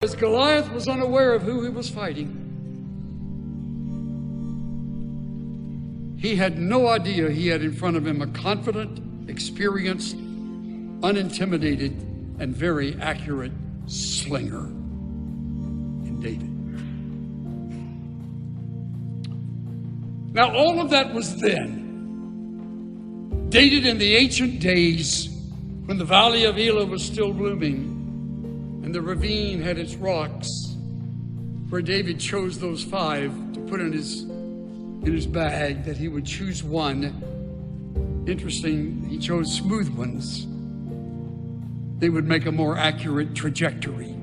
As Goliath was unaware of who he was fighting. He had no idea he had in front of him a confident, experienced, unintimidated, and very accurate slinger in David. Now, all of that was then, dated in the ancient days when the valley of Elah was still blooming and the ravine had its rocks, where David chose those 5 to put in his bag, that he would choose one. Interesting, he chose smooth ones. They would make a more accurate trajectory.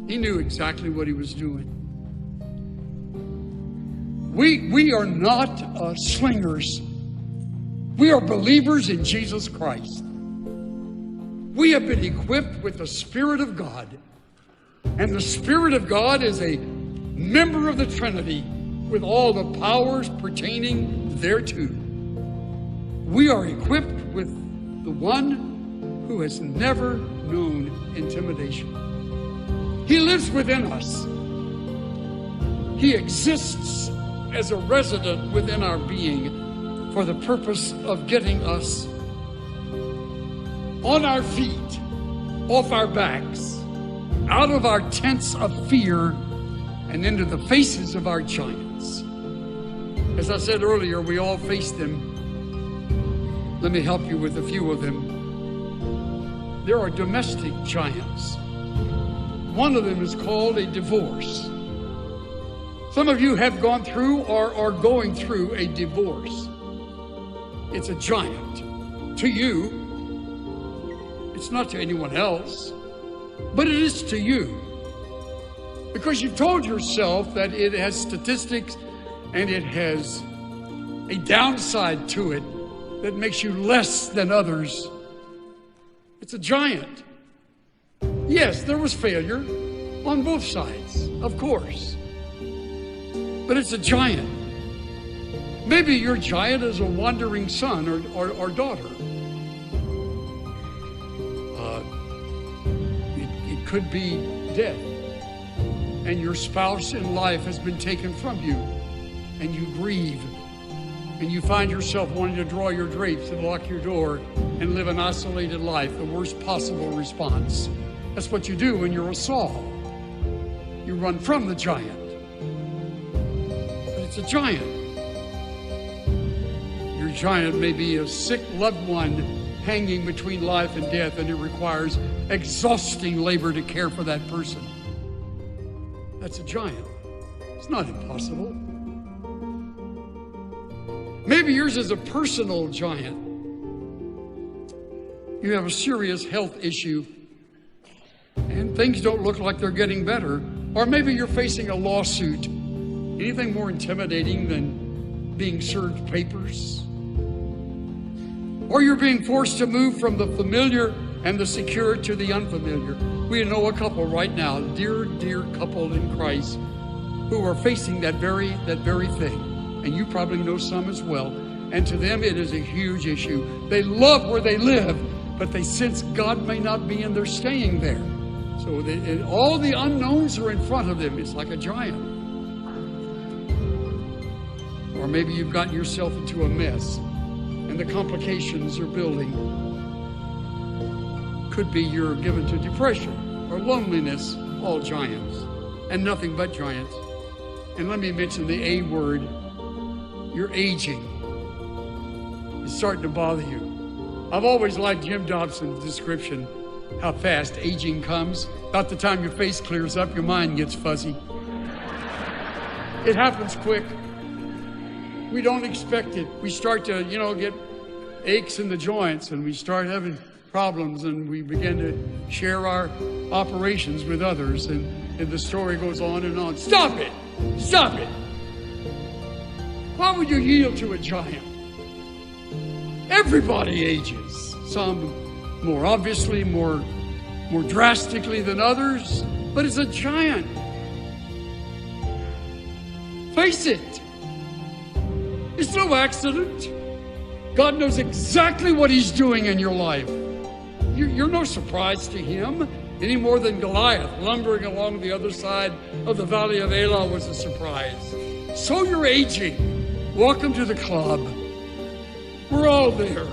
He knew exactly what he was doing. We are not slingers. We are believers in Jesus Christ. We have been equipped with the Spirit of God. And the Spirit of God is a member of the Trinity with all the powers pertaining thereto. We are equipped with the one who has never known intimidation. He lives within us. He exists as a resident within our being for the purpose of getting us on our feet, off our backs, out of our tents of fear, and into the faces of our giants. As I said earlier, we all face them. Let me help you with a few of them. There are domestic giants. One of them is called a divorce. Some of you have gone through or are going through a divorce. It's a giant. To you, it's not to anyone else, but it is to you. Because you've told yourself that it has statistics and it has a downside to it that makes you less than others. It's a giant. Yes, there was failure on both sides, of course. But it's a giant. Maybe your giant is a wandering son or daughter. It could be death. And your spouse in life has been taken from you. And you grieve. And you find yourself wanting to draw your drapes and lock your door and live an isolated life, the worst possible response. That's what you do when you're a Saul. You run from the giant. But it's a giant. Your giant may be a sick loved one hanging between life and death, and it requires exhausting labor to care for that person. That's a giant. It's not impossible. Maybe yours is a personal giant. You have a serious health issue and things don't look like they're getting better. Or maybe you're facing a lawsuit. Anything more intimidating than being served papers? Or you're being forced to move from the familiar and the secure to the unfamiliar. We know a couple right now, dear couple in Christ, who are facing that very thing. And you probably know some as well. And to them, it is a huge issue. They love where they live, but they sense God may not be in their staying there. So all the unknowns are in front of them. It's like a giant. Or maybe you've gotten yourself into a mess and the complications are building. Could be you're given to depression or loneliness, all giants, and nothing but giants. And let me mention the A word. You're aging. It's starting to bother you. I've always liked Jim Dobson's description, how fast aging comes. About the time your face clears up, your mind gets fuzzy. It happens quick. We don't expect it. We start to, get aches in the joints, and we start having problems, and we begin to share our operations with others, and the story goes on and on. Stop it! Stop it! Why would you yield to a giant? Everybody ages. Some more obviously, more drastically than others, but it's a giant. Face it. It's no accident. God knows exactly what He's doing in your life. You're no surprise to Him. any more than Goliath lumbering along the other side of the valley of Elah was a surprise. So you're aging. Welcome to the club. We're all there.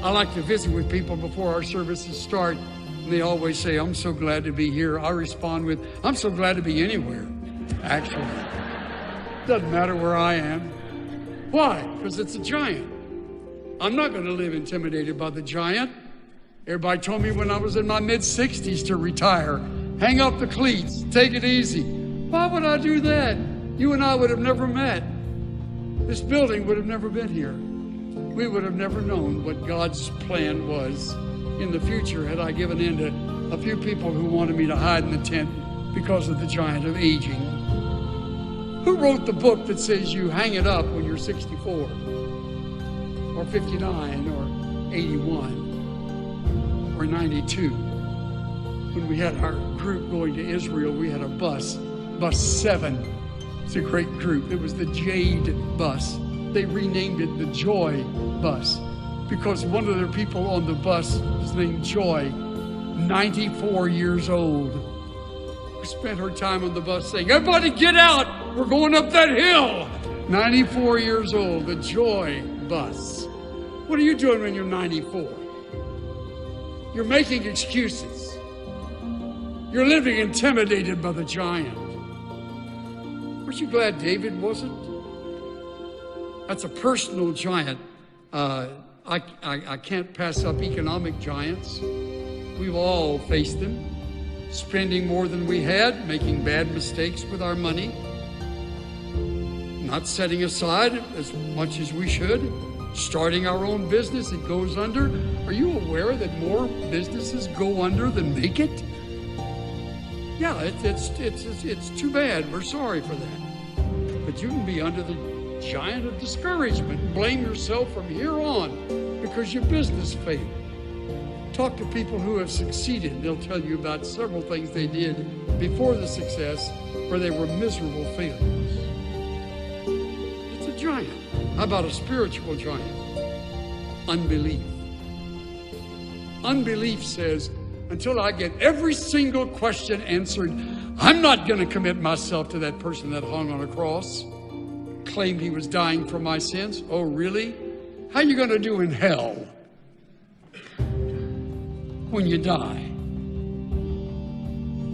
I like to visit with people before our services start, and they always say, I'm so glad to be here. I respond with, I'm so glad to be anywhere, actually. Doesn't matter where I am. Why? Because it's a giant. I'm not going to live intimidated by the giant. Everybody told me when I was in my mid-60s to retire. Hang up the cleats, take it easy. Why would I do that? You and I would have never met. This building would have never been here. We would have never known what God's plan was in the future had I given in to a few people who wanted me to hide in the tent because of the giant of aging. Who wrote the book that says you hang it up when you're 64 or 59 or 81 or 92? When we had our group going to Israel, we had a bus 7. It's a great group. It was the Jade bus. They renamed it the Joy bus because one of their people on the bus was named Joy, 94 years old. We spent her time on the bus saying, everybody get out, we're going up that hill. 94 years old, the Joy bus. What are you doing when you're 94? You're making excuses. You're living intimidated by the giant. Aren't you glad David wasn't? That's a personal giant. I can't pass up economic giants. We've all faced them. Spending more than we had, making bad mistakes with our money, not setting aside as much as we should, starting our own business, it goes under. Are you aware that more businesses go under than make it? Yeah, it's too bad. We're sorry for that. But you can be under the giant of discouragement and blame yourself from here on because your business failed. Talk to people who have succeeded. They'll tell you about several things they did before the success where they were miserable failures. It's a giant. How about a spiritual giant? Unbelief. Unbelief says, until I get every single question answered, I'm not going to commit myself to that person that hung on a cross, claimed he was dying for my sins. Oh, really? How are you going to do in hell when you die?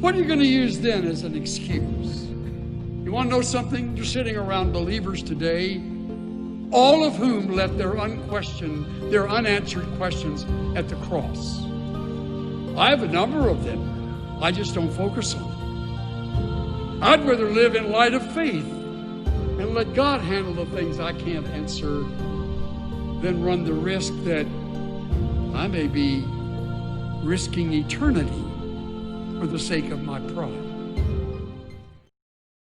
What are you going to use then as an excuse? You want to know something? You're sitting around believers today, all of whom left their unanswered questions at the cross. I have a number of them. I just don't focus on them. I'd rather live in light of faith and let God handle the things I can't answer than run the risk that I may be risking eternity for the sake of my pride.